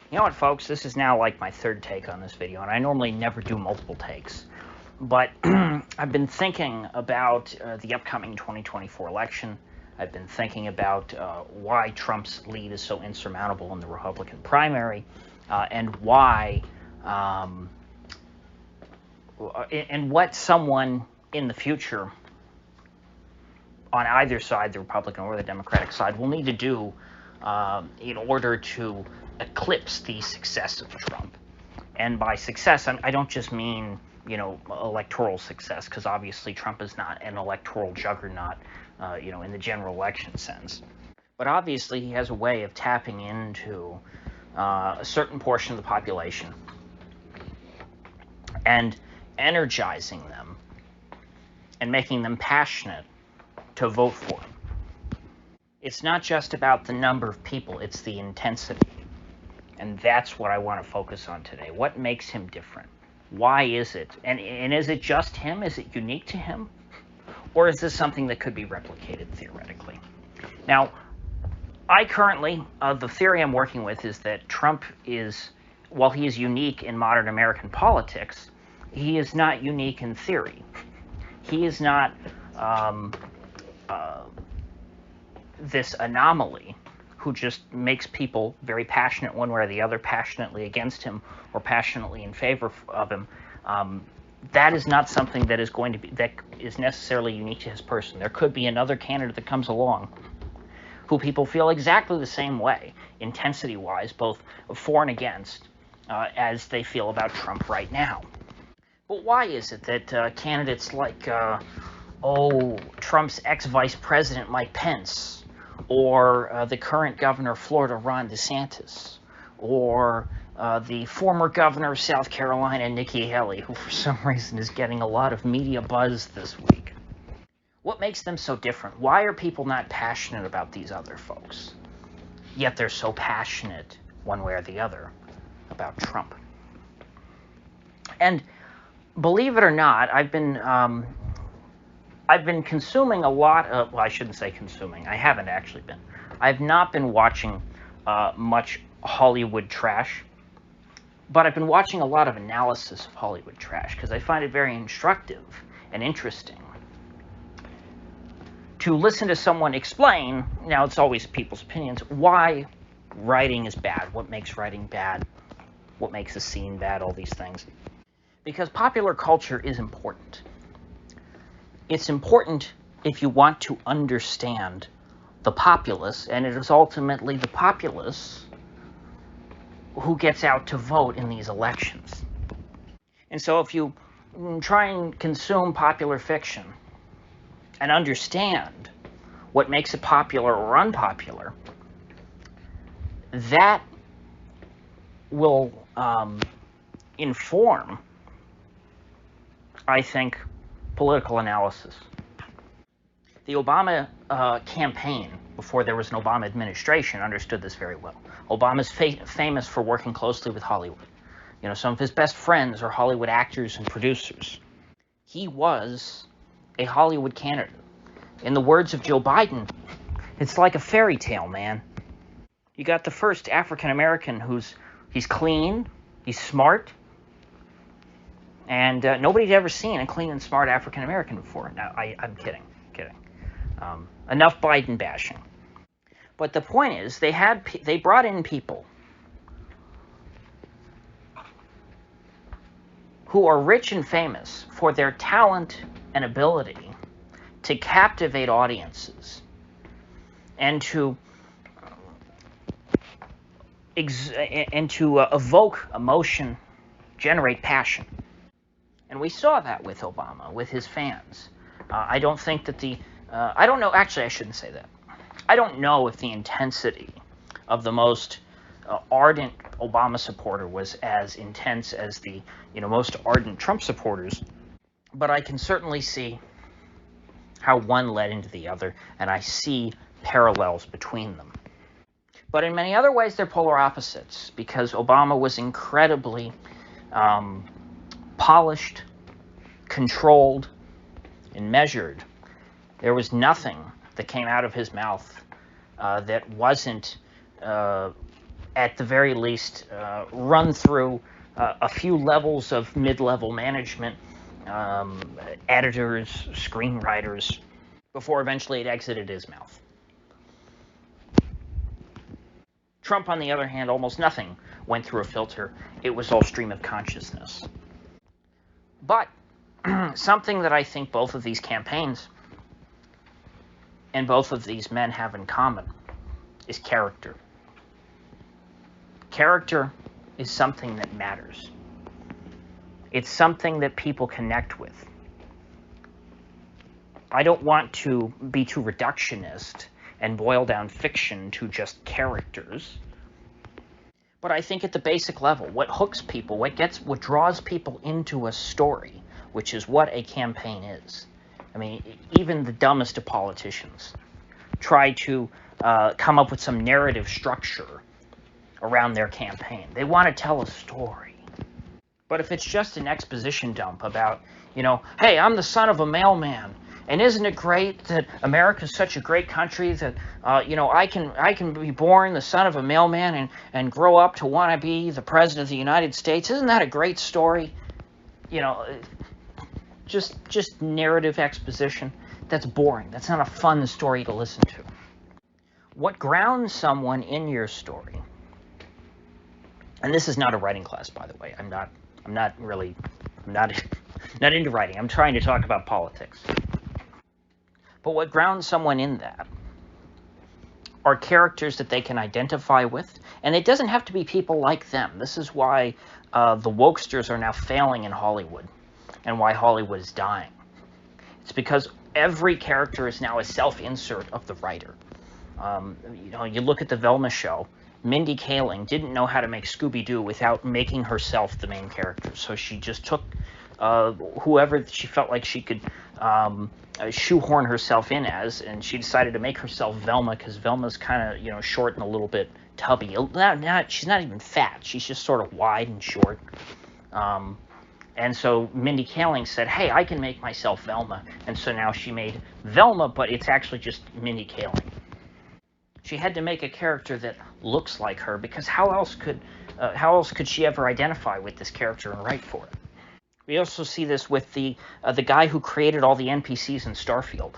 You know what, folks? This is now like my third take on this video, and I normally never do multiple takes. But I've been thinking about the upcoming 2024 election. I've been thinking about why Trump's lead is so insurmountable in the Republican primary, and why, and what someone in the future on either side, the Republican or the Democratic side, will need to do in order to eclipse the success of Trump. And by success, I don't just mean, electoral success, because obviously Trump is not an electoral juggernaut, in the general election sense. But obviously he has a way of tapping into a certain portion of the population and energizing them and making them passionate to vote for him. It's not just about the number of people, it's the intensity. And that's what I want to focus on today. What makes him different? Why is it? And is it just him? Is it unique to him? Or is this something that could be replicated theoretically? Now, I currently, the theory I'm working with is that Trump is, while he is unique in modern American politics, he is not unique in theory. He is not this anomaly who just makes people very passionate one way or the other, passionately against him or passionately in favor of him. That is not something that is going to be, that is necessarily unique to his person. There could be another candidate that comes along who people feel exactly the same way, intensity-wise, both for and against, as they feel about Trump right now. But why is it that candidates like, Trump's ex-vice president Mike Pence, or the current governor of Florida, Ron DeSantis, or the former governor of South Carolina, Nikki Haley, who for some reason is getting a lot of media buzz this week. What makes them so different? Why are people not passionate about these other folks? Yet they're so passionate, one way or the other, about Trump. And believe it or not, I've been consuming a lot of, well, I shouldn't say consuming. I haven't actually been. I've not been watching much Hollywood trash, but I've been watching a lot of analysis of Hollywood trash because I find it very instructive and interesting to listen to someone explain, now it's always people's opinions, why writing is bad, what makes writing bad, what makes a scene bad, all these things. Because popular culture is important. It's important if you want to understand the populace, and it is ultimately the populace who gets out to vote in these elections. And so if you try and consume popular fiction and understand what makes it popular or unpopular, that will inform, I think, political analysis. The Obama campaign, before there was an Obama administration, understood this very well. Obama's famous for working closely with Hollywood. Some of his best friends are Hollywood actors and producers. He was a Hollywood candidate. In the words of Joe Biden, it's like a fairy tale, man. You got the first African-American he's clean, he's smart, and nobody's ever seen a clean and smart African-American before. Now, I'm kidding. Enough Biden bashing. But the point is, they brought in people who are rich and famous for their talent and ability to captivate audiences and to evoke emotion, generate passion. And we saw that with Obama, with his fans. I don't think that I don't know, actually I shouldn't say that. I don't know if the intensity of the most ardent Obama supporter was as intense as the most ardent Trump supporters, but I can certainly see how one led into the other, and I see parallels between them. But in many other ways, they're polar opposites, because Obama was incredibly polished, controlled, and measured. There was nothing that came out of his mouth that wasn't at the very least, run through a few levels of mid-level management, editors, screenwriters, before eventually it exited his mouth. Trump, on the other hand, almost nothing went through a filter. It was all stream of consciousness. But something that I think both of these campaigns and both of these men have in common is character. Character is something that matters. It's something that people connect with. I don't want to be too reductionist and boil down fiction to just characters. But I think at the basic level, what hooks people, what draws people into a story, which is what a campaign is. I mean, even the dumbest of politicians try to come up with some narrative structure around their campaign. They want to tell a story. But if it's just an exposition dump about, hey, I'm the son of a mailman, and isn't it great that America's such a great country that, I can be born the son of a mailman and grow up to want to be the president of the United States? Isn't that a great story? Just narrative exposition. That's boring. That's not a fun story to listen to. What grounds someone in your story, and this is not a writing class, by the way. I'm not into writing. I'm trying to talk about politics. But what grounds someone in that are characters that they can identify with, and it doesn't have to be people like them. This is why the wokesters are now failing in Hollywood, and why Hollywood is dying. It's because every character is now a self-insert of the writer. You look at the Velma show. Mindy Kaling didn't know how to make Scooby-Doo without making herself the main character. So she just took whoever she felt like she could shoehorn herself in as, and she decided to make herself Velma because Velma's kind of short and a little bit tubby. She's not even fat. She's just sort of wide and short. And so Mindy Kaling said, hey, I can make myself Velma. And so now she made Velma, but it's actually just Mindy Kaling. She had to make a character that looks like her, because how else could she ever identify with this character and write for it? We also see this with the guy who created all the NPCs in Starfield.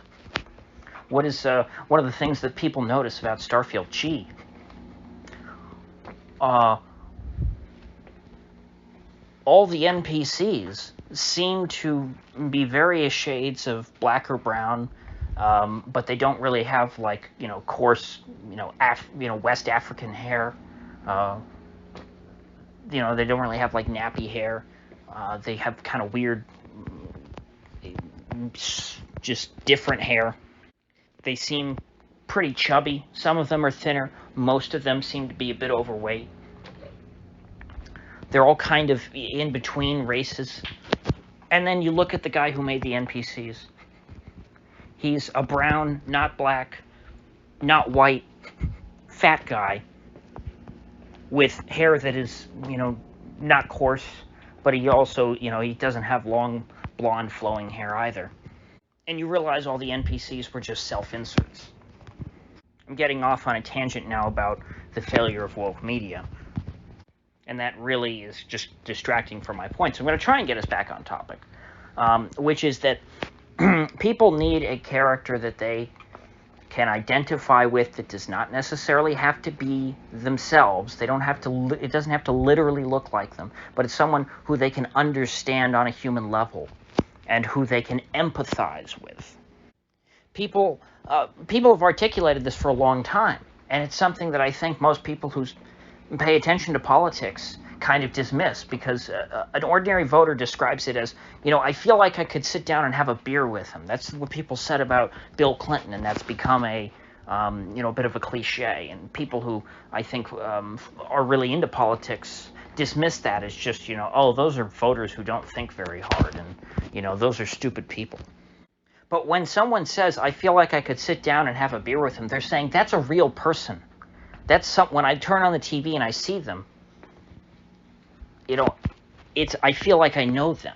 What is one of the things that people notice about Starfield? Gee, all the NPCs seem to be various shades of black or brown. But they don't really have coarse, West African hair. They don't really have nappy hair. They have kind of weird, just different hair. They seem pretty chubby. Some of them are thinner. Most of them seem to be a bit overweight. They're all kind of in between races. And then you look at the guy who made the NPCs. He's a brown, not black, not white, fat guy with hair that is, not coarse, but he also, he doesn't have long, blonde, flowing hair either. And you realize all the NPCs were just self-inserts. I'm getting off on a tangent now about the failure of woke media. And that really is just distracting from my point. So I'm going to try and get us back on topic, which is that people need a character that they can identify with that does not necessarily have to be themselves. They don't have to. It doesn't have to literally look like them, but it's someone who they can understand on a human level and who they can empathize with. People have articulated this for a long time, and it's something that I think most people who pay attention to politics kind of dismiss, because an ordinary voter describes it as, I feel like I could sit down and have a beer with him. That's what people said about Bill Clinton, and that's become a bit of a cliche. And people who I think are really into politics dismiss that as just, those are voters who don't think very hard, and, those are stupid people. But when someone says, I feel like I could sit down and have a beer with him, they're saying that's a real person. That's when I turn on the TV and I see them, I feel like I know them.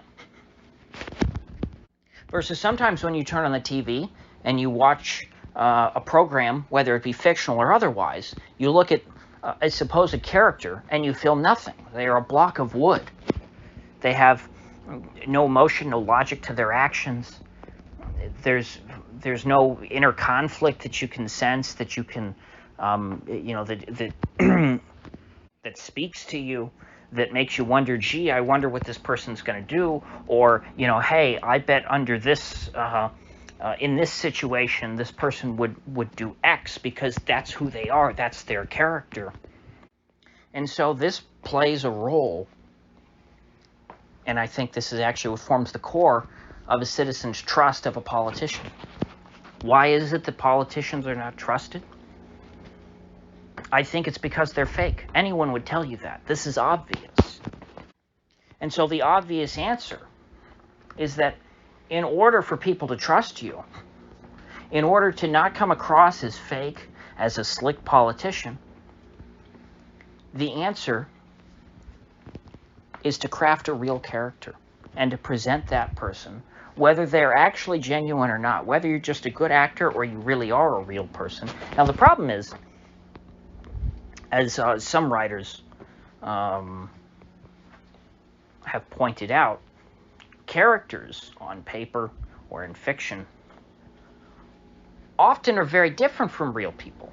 Versus sometimes when you turn on the TV and you watch a program, whether it be fictional or otherwise, you look at a supposed character and you feel nothing. They are a block of wood. They have no emotion, no logic to their actions. There's no inner conflict that you can sense, that you can, that that speaks to you, that makes you wonder, gee, I wonder what this person's going to do, or, hey, I bet under this, in this situation, this person would do X because that's who they are, that's their character. And so this plays a role, and I think this is actually what forms the core of a citizen's trust of a politician. Why is it that politicians are not trusted? I think it's because they're fake. Anyone would tell you that. This is obvious. And so the obvious answer is that in order for people to trust you, in order to not come across as fake, as a slick politician, the answer is to craft a real character and to present that person, whether they're actually genuine or not, whether you're just a good actor or you really are a real person. Now, the problem is, as some writers have pointed out, characters on paper or in fiction often are very different from real people.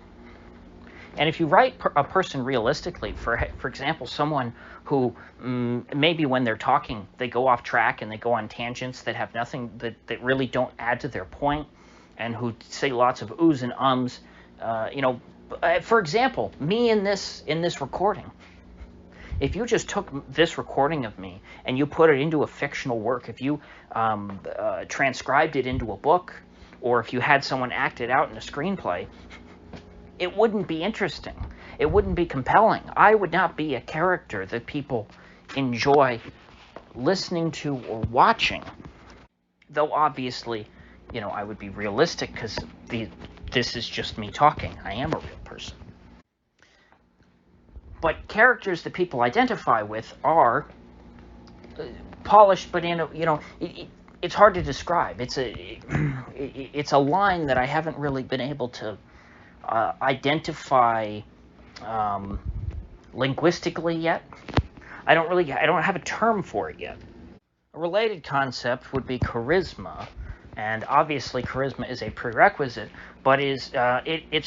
And if you write a person realistically, for example, someone who maybe when they're talking, they go off track and they go on tangents that have nothing, that really don't add to their point, and who say lots of oohs and ums, for example, me in this recording. If you just took this recording of me and you put it into a fictional work, if you transcribed it into a book, or if you had someone act it out in a screenplay, it wouldn't be interesting. It wouldn't be compelling. I would not be a character that people enjoy listening to or watching. Though obviously, I would be realistic because this is just me talking. I am a real person. But characters that people identify with are polished, but it's hard to describe. It's a line that I haven't really been able to identify linguistically yet. I don't have a term for it yet. A related concept would be charisma, and obviously charisma is a prerequisite, but it's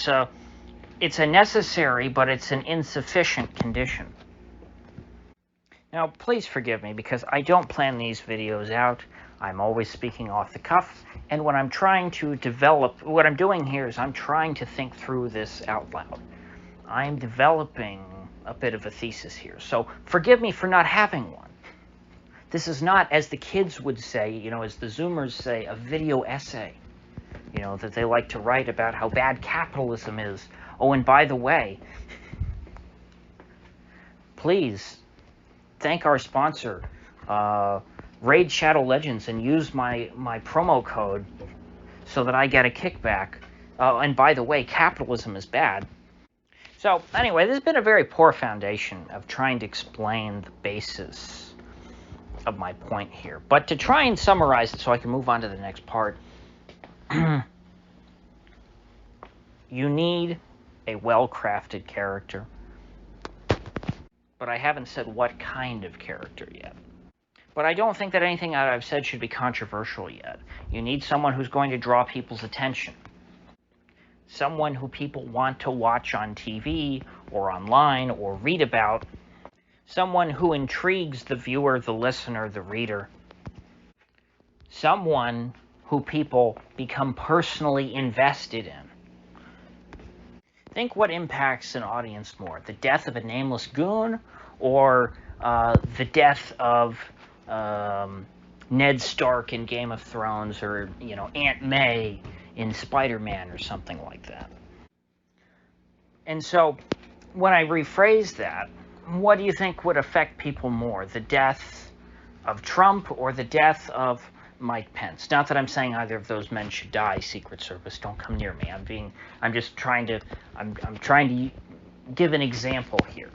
a necessary, but it's an insufficient condition. Now, please forgive me because I don't plan these videos out. I'm always speaking off the cuff, and when I'm trying to develop, what I'm doing here is I'm trying to think through this out loud. I'm developing a bit of a thesis here, so forgive me for not having one. This is not, as the kids would say, as the Zoomers say, a video essay, that they like to write about how bad capitalism is. Oh, and by the way, please thank our sponsor, Raid Shadow Legends, and use my promo code so that I get a kickback. And by the way, capitalism is bad. So anyway, this has been a very poor foundation of trying to explain the basis of my point here. But to try and summarize it so I can move on to the next part, you need a well-crafted character. But I haven't said what kind of character yet. But I don't think that anything that I've said should be controversial yet. You need someone who's going to draw people's attention. Someone who people want to watch on TV or online or read about. Someone who intrigues the viewer, the listener, the reader. Someone who people become personally invested in. Think what impacts an audience more, the death of a nameless goon or the death of Ned Stark in Game of Thrones, or Aunt May in Spider-Man or something like that. And so when I rephrase that, what do you think would affect people more, the death of Trump or the death of Mike Pence? Not that I'm saying either of those men should die, Secret Service, don't come near me. I'm trying to give an example here.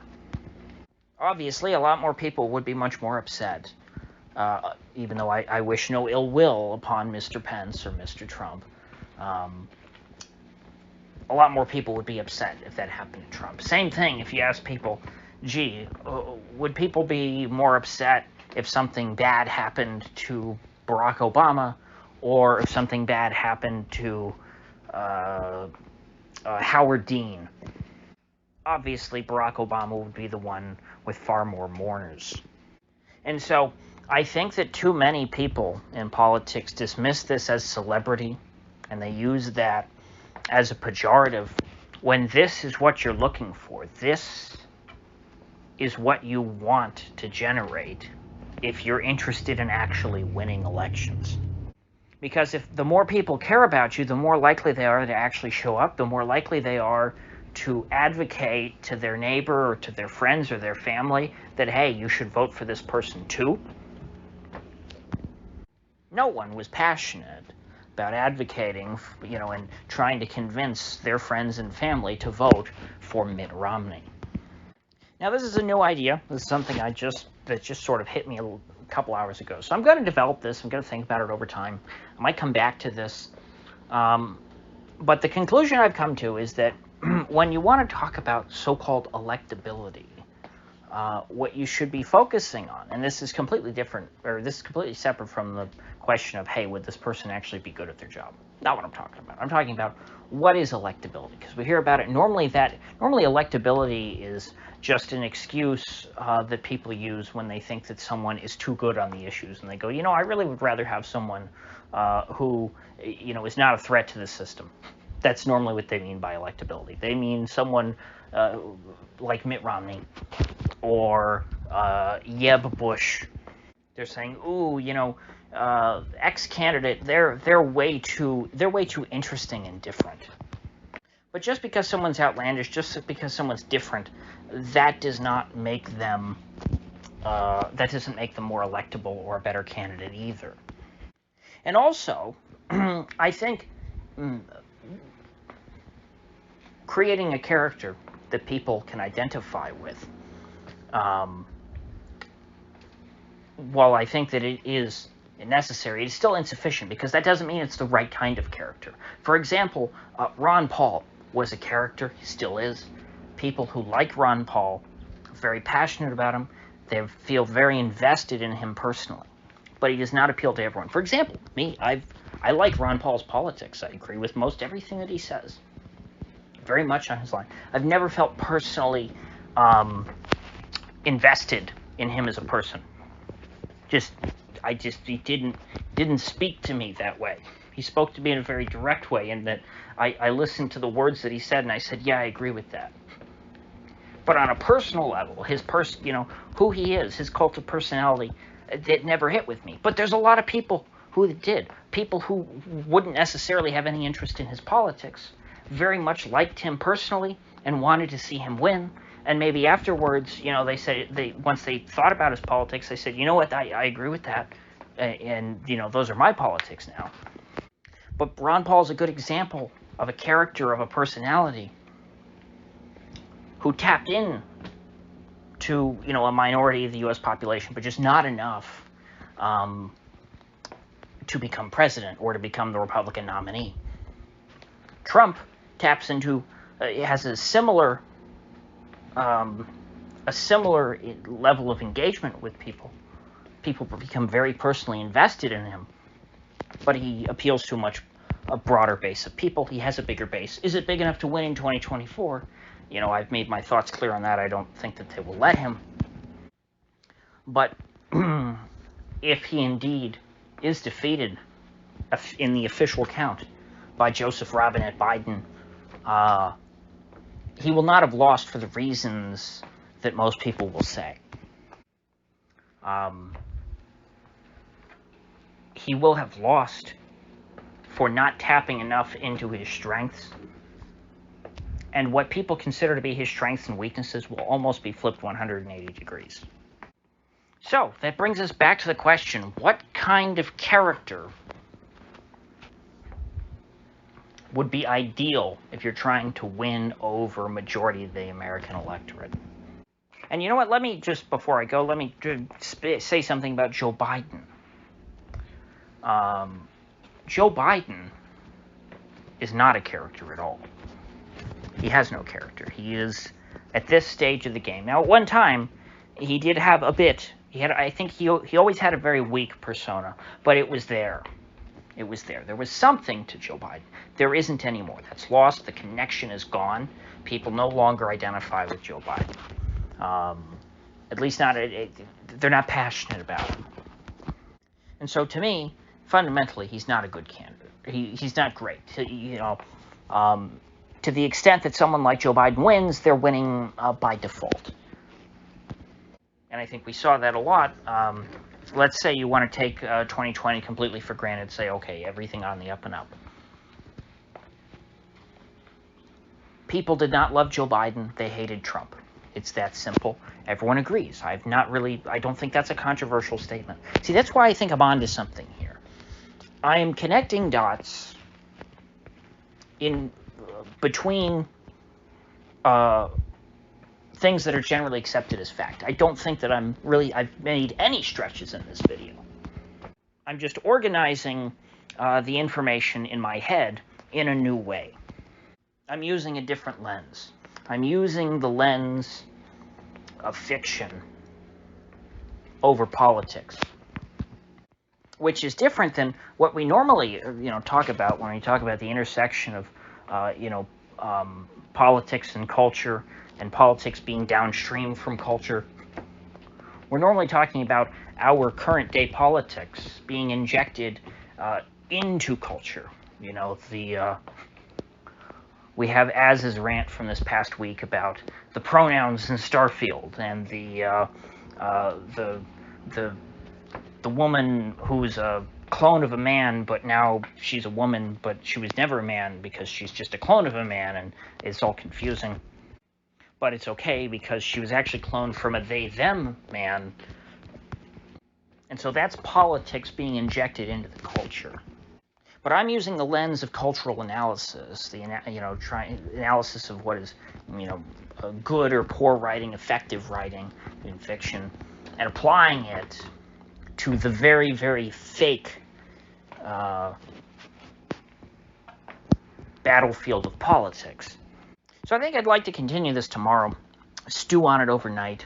Obviously, a lot more people would be much more upset, even though I wish no ill will upon Mr. Pence or Mr. Trump. a lot more people would be upset if that happened to Trump. Same thing if you ask people, gee, would people be more upset if something bad happened to Barack Obama, or if something bad happened to Howard Dean? Obviously, Barack Obama would be the one with far more mourners. And so I think that too many people in politics dismiss this as celebrity, and they use that as a pejorative, when this is what you're looking for. This is what you want to generate if you're interested in actually winning elections. Because if the more people care about you, the more likely they are to actually show up, the more likely they are to advocate to their neighbor or to their friends or their family that, hey, you should vote for this person too. No one was passionate about advocating, and trying to convince their friends and family to vote for Mitt Romney. Now, this is a new idea. This is something that just sort of hit me a couple hours ago. So I'm going to develop this. I'm going to think about it over time. I might come back to this. But the conclusion I've come to is that when you want to talk about so-called electability, what you should be focusing on, and this is completely different, or this is completely separate from the question of, hey, would this person actually be good at their job? Not what I'm talking about. I'm talking about what is electability, because we hear about it. Normally electability is just an excuse that people use when they think that someone is too good on the issues, and they go, I really would rather have someone who, is not a threat to the system. That's normally what they mean by electability. They mean someone like Mitt Romney or Jeb Bush. They're saying, ooh, X candidate, they're way too interesting and different. But just because someone's outlandish, just because someone's different, that does not make them that doesn't make them more electable or a better candidate either. And also, I think creating a character that people can identify with, while I think that it is necessary, it's still insufficient, because that doesn't mean it's the right kind of character. For example, Ron Paul was a character, he still is. People who like Ron Paul are very passionate about him. They feel very invested in him personally. But he does not appeal to everyone. For example, me, I like Ron Paul's politics. I agree with most everything that he says. Very much on his line. I've never felt personally invested in him as a person. He didn't speak to me that way. He spoke to me in a very direct way, in that I listened to the words that he said, and I said, yeah, I agree with that. But on a personal level, who he is, his cult of personality, it never hit with me. But there's a lot of people who did. People who wouldn't necessarily have any interest in his politics, very much liked him personally and wanted to see him win. And maybe afterwards, they said, once they thought about his politics, they said, you know what, I agree with that. And, those are my politics now. But Ron Paul's a good example of a character, of a personality who tapped in to, a minority of the U.S. population, but just not enough to become president or to become the Republican nominee. Trump taps into, has a similar level of engagement with people. People become very personally invested in him, but he appeals to a broader base of people. He has a bigger base. Is it big enough to win in 2024? I've made my thoughts clear on that. I don't think that they will let him. But if he indeed is defeated in the official count by Joseph Robinette Biden, he will not have lost for the reasons that most people will say. He will have lost for not tapping enough into his strengths. And what people consider to be his strengths and weaknesses will almost be flipped 180 degrees. So, that brings us back to the question, what kind of character would be ideal if you're trying to win over a majority of the American electorate? And you know what, before I go, let me say something about Joe Biden. Joe Biden is not a character at all. He has no character. He is at this stage of the game. Now, at one time, he did have a bit. I think he always had a very weak persona, but it was there. It was there. There was something to Joe Biden. There isn't anymore. That's lost. The connection is gone. People no longer identify with Joe Biden. At least not. They're not passionate about him. And so, to me, fundamentally, he's not a good candidate. He's not great. To the extent that someone like Joe Biden wins, they're winning by default. And I think we saw that a lot. Let's say you want to take 2020 completely for granted, say, okay, everything on the up and up. People did not love Joe Biden. They hated Trump. It's that simple. Everyone agrees. I don't think that's a controversial statement. See, that's why I think I'm onto something here. I am connecting dots in between things that are generally accepted as fact. I don't think that I've made any stretches in this video. I'm just organizing the information in my head in a new way. I'm using a different lens. I'm using the lens of fiction over politics, which is different than what we normally, talk about when we talk about the intersection of, politics and culture, and politics being downstream from culture. We're normally talking about our current day politics being injected into culture. We have Az's rant from this past week about the pronouns in Starfield, and the woman who's a clone of a man, but now she's a woman, but she was never a man because she's just a clone of a man, and it's all confusing. But it's okay because she was actually cloned from a they-them man. And so that's politics being injected into the culture. But I'm using the lens of cultural analysis, analysis of what is, good or poor writing, effective writing in fiction, and applying it to the very, very fake battlefield of politics. So I think I'd like to continue this tomorrow, stew on it overnight,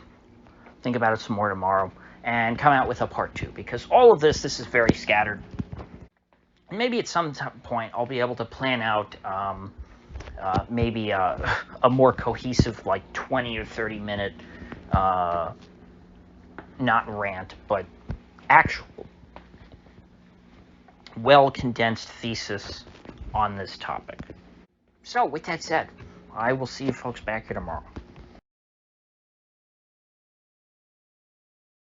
think about it some more tomorrow, and come out with a part 2, because all of this is very scattered. And maybe at some point I'll be able to plan out maybe a more cohesive, like 20 or 30 minute, not rant, but actual well-condensed thesis on this topic. So with that said, I will see you folks back here tomorrow.